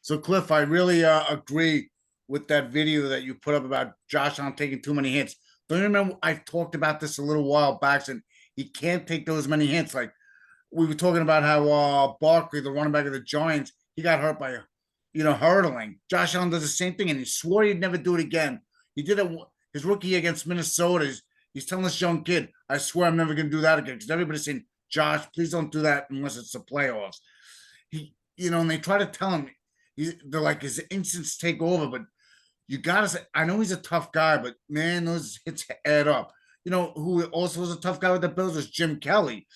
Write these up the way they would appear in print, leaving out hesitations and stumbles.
So, Cliff, I really agree with that video that you put up about Josh Allen taking too many hits. Don't you remember I talked about this a little while back, and he can't take those many hits. Like we were talking about how Barkley, the running back of the Giants, he got hurt by hurdling. Josh Allen does the same thing, and he swore he'd never do it again. He did it his rookie year against Minnesota. He's telling this young kid, "I swear I'm never going to do that again." Because everybody's saying, "Josh, please don't do that unless it's the playoffs." And they try to tell him, they're like his instincts take over, but you gotta say, I know he's a tough guy, but man, those hits add up. You know who also was a tough guy with the Bills was Jim Kelly,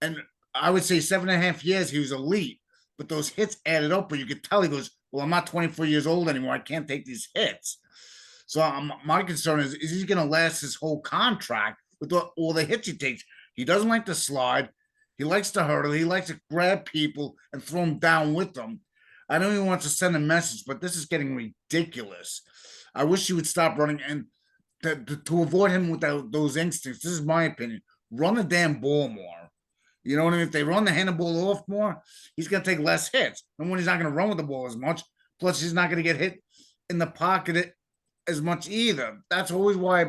and I would say 7.5 years he was elite, but those hits added up. But you could tell he goes, "Well, I'm not 24 years old anymore. I can't take these hits." So my concern is he going to last his whole contract with all the hits he takes? He doesn't like to slide. He likes to hurdle. He likes to grab people and throw them down with them. I know he wants to send a message, but this is getting ridiculous. I wish he would stop running and to avoid him with those instincts. This is my opinion. Run the damn ball more. You know what I mean? If they run the handball off more, he's going to take less hits. And when he's not going to run with the ball as much, plus he's not going to get hit in the pocket as much either. That's always why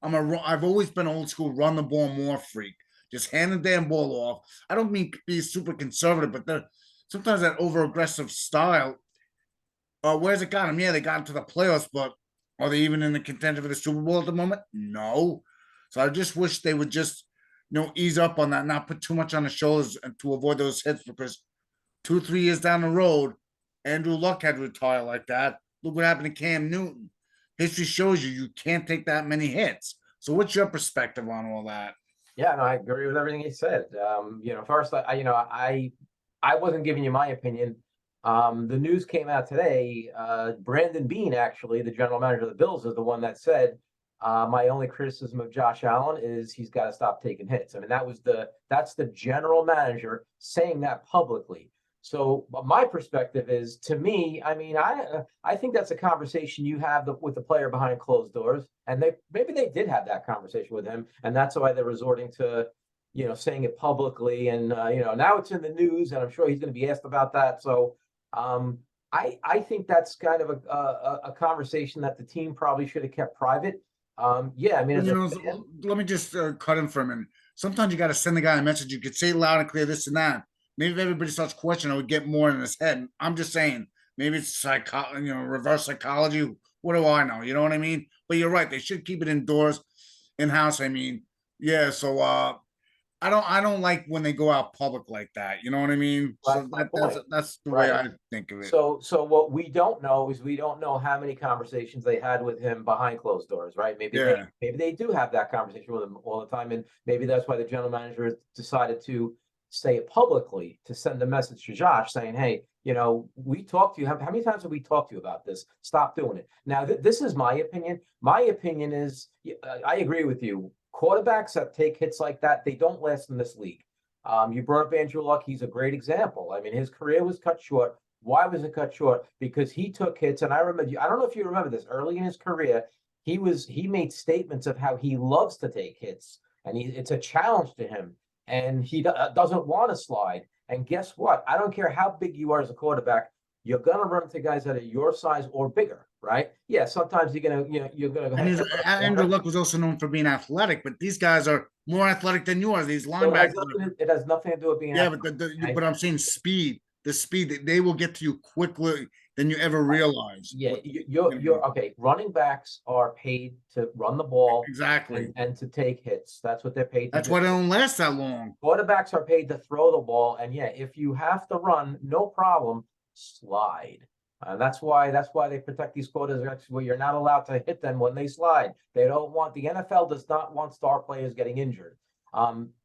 I've always been old school, run the ball more freak. Just hand the damn ball off. I don't mean be super conservative, but sometimes that over aggressive style. Where's it got them? Yeah, they got into the playoffs, but are they even in the contention for the Super Bowl at the moment? No. So I just wish they would just ease up on that, not put too much on the shoulders and to avoid those hits because 2, 3 years down the road, Andrew Luck had to retire like that. Look what happened to Cam Newton. History shows you can't take that many hits. So what's your perspective on all that? Yeah, no, I agree with everything he said. First, I wasn't giving you my opinion. The news came out today. Brandon Beane, actually, the general manager of the Bills, is the one that said, my only criticism of Josh Allen is he's got to stop taking hits. I mean, that's the general manager saying that publicly. So my perspective is, to me, I mean, I think that's a conversation you have with the player behind closed doors, and maybe they did have that conversation with him, and that's why they're resorting to, saying it publicly, and now it's in the news, and I'm sure he's going to be asked about that. So I think that's kind of a conversation that the team probably should have kept private. Yeah, I mean, let me just cut in for a minute. Sometimes you got to send the guy a message. You could say loud and clear this and that. Maybe if everybody starts questioning, it would get more in his head. I'm just saying, maybe it's reverse psychology. What do I know? You know what I mean? But you're right. They should keep it indoors, in house. I mean, yeah. So I don't like when they go out public like that. You know what I mean? So that's the way I think of it. So what we don't know is we don't know how many conversations they had with him behind closed doors, right? Maybe they do have that conversation with him all the time, and maybe that's why the general manager decided to say it publicly, to send a message to Josh saying, "Hey, we talked to you. How many times have we talked to you about this? Stop doing it." Now, this is my opinion. My opinion is, I agree with you. Quarterbacks that take hits like that, they don't last in this league. You brought up Andrew Luck. He's a great example. I mean, his career was cut short. Why was it cut short? Because he took hits. And I don't know if you remember this, early in his career, he made statements of how he loves to take hits, and it's a challenge to him. And he doesn't want to slide. And guess what? I don't care how big you are as a quarterback, you're gonna run into guys that are your size or bigger, right? Yeah, sometimes you're gonna. And Andrew Luck was also known for being athletic, but these guys are more athletic than you are. These linebackers. So it has nothing to do with being. Yeah, athletic, but I'm saying speed. The speed they will get to you quickly than you ever realize. Yeah, you're okay. Running backs are paid to run the ball exactly and to take hits. That's what they're paid. That's why they don't last that long. Quarterbacks are paid to throw the ball, and yeah, if you have to run, no problem, slide. That's why they protect these quarterbacks where you're not allowed to hit them when they slide. They don't want the NFL does not want star players getting injured.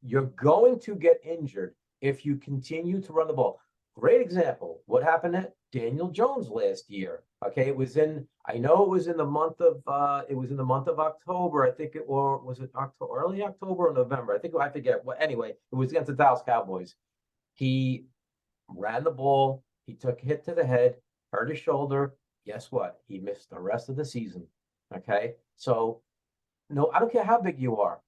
You're going to get injured if you continue to run the ball. Great example. What happened to Daniel Jones last year? Okay, it was in the month of October. I think was it October, early October or November? I forget. Well, anyway, it was against the Dallas Cowboys. He ran the ball. He took a hit to the head, hurt his shoulder. Guess what? He missed the rest of the season. Okay, so no, I don't care how big you are.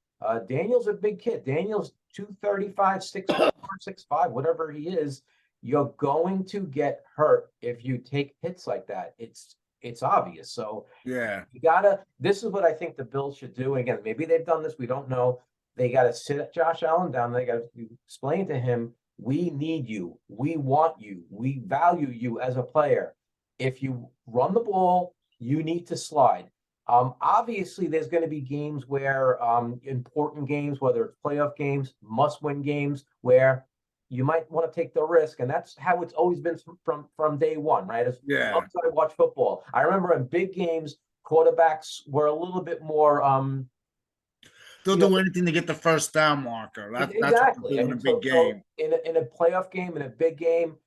Daniel's a big kid. Daniel's 235, 6'4", 6'5", whatever he is. you're going to get hurt if you take hits like that. It's obvious. So Yeah. you gotta, this is what I think the Bills should do. And again, maybe they've done this, we don't know. They gotta sit Josh Allen down. They gotta explain to him, we need you, we want you, we value you as a player. If you run the ball, you need to slide. Obviously, there's going to be games where important games, whether it's playoff games, must-win games, where you might want to take the risk, and that's how it's always been from day one, right? As Yeah. long as I watch football, I remember in big games, quarterbacks were a little bit more They'll you know, do anything to get the first down marker. That's what exactly. they I do in a mean, big so game. in a playoff game, in a big game,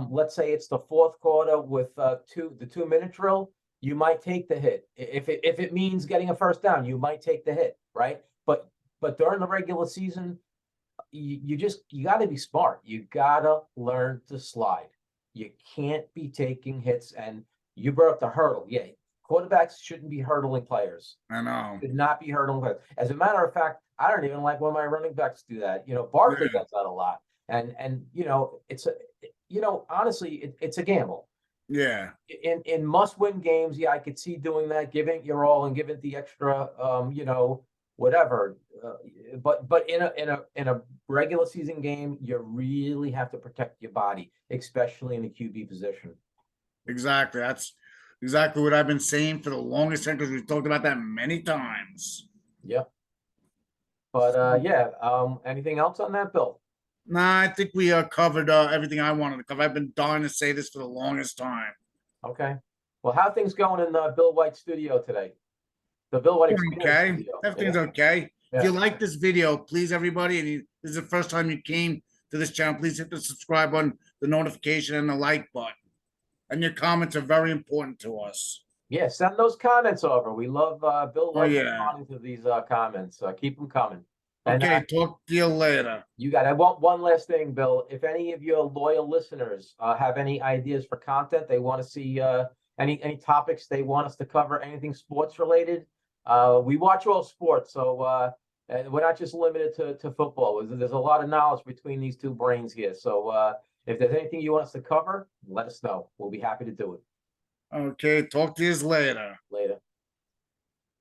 let's say it's the fourth quarter with the 2 minute drill, you might take the hit. If it means getting a first down, you might take the hit, right? But during the regular season, you got to be smart. You got to learn to slide. You can't be taking hits. And you brought up the hurdle. Yeah, quarterbacks shouldn't be hurdling players. I know. Should not be hurdling players. As a matter of fact, I don't even like when my running backs do that. Barkley Yeah. does that a lot. And it's honestly, it's a gamble. Yeah. In must-win games, yeah, I could see doing that, giving it your all and giving it the extra, whatever. But in a regular season game, you really have to protect your body, especially in the QB position. Exactly. That's exactly what I've been saying for the longest time, because we've talked about that many times. Yeah. But yeah, anything else on that, Bill? Nah, I think we covered everything I wanted to cover. I've been dying to say this for the longest time. Okay. Well, how things going in the Bill White studio today? The Bill White Experience Okay. studio. Everything's Yeah. okay. If Yeah. you like this video, please, everybody, and this is the first time you came to this channel, please hit the subscribe button, the notification, and the like button. And your comments are very important to us. Yeah, send those comments over. We love Bill White yeah. responding to these comments. Keep them coming. And Okay, talk to you later. I want one last thing, Bill. If any of your loyal listeners have any ideas for content, they want to see any topics they want us to cover, anything sports related, we watch all sports, so and we're not just limited to football. There's a lot of knowledge between these two brains here. So if there's anything you want us to cover, let us know. We'll be happy to do it. Okay, talk to you later. Later.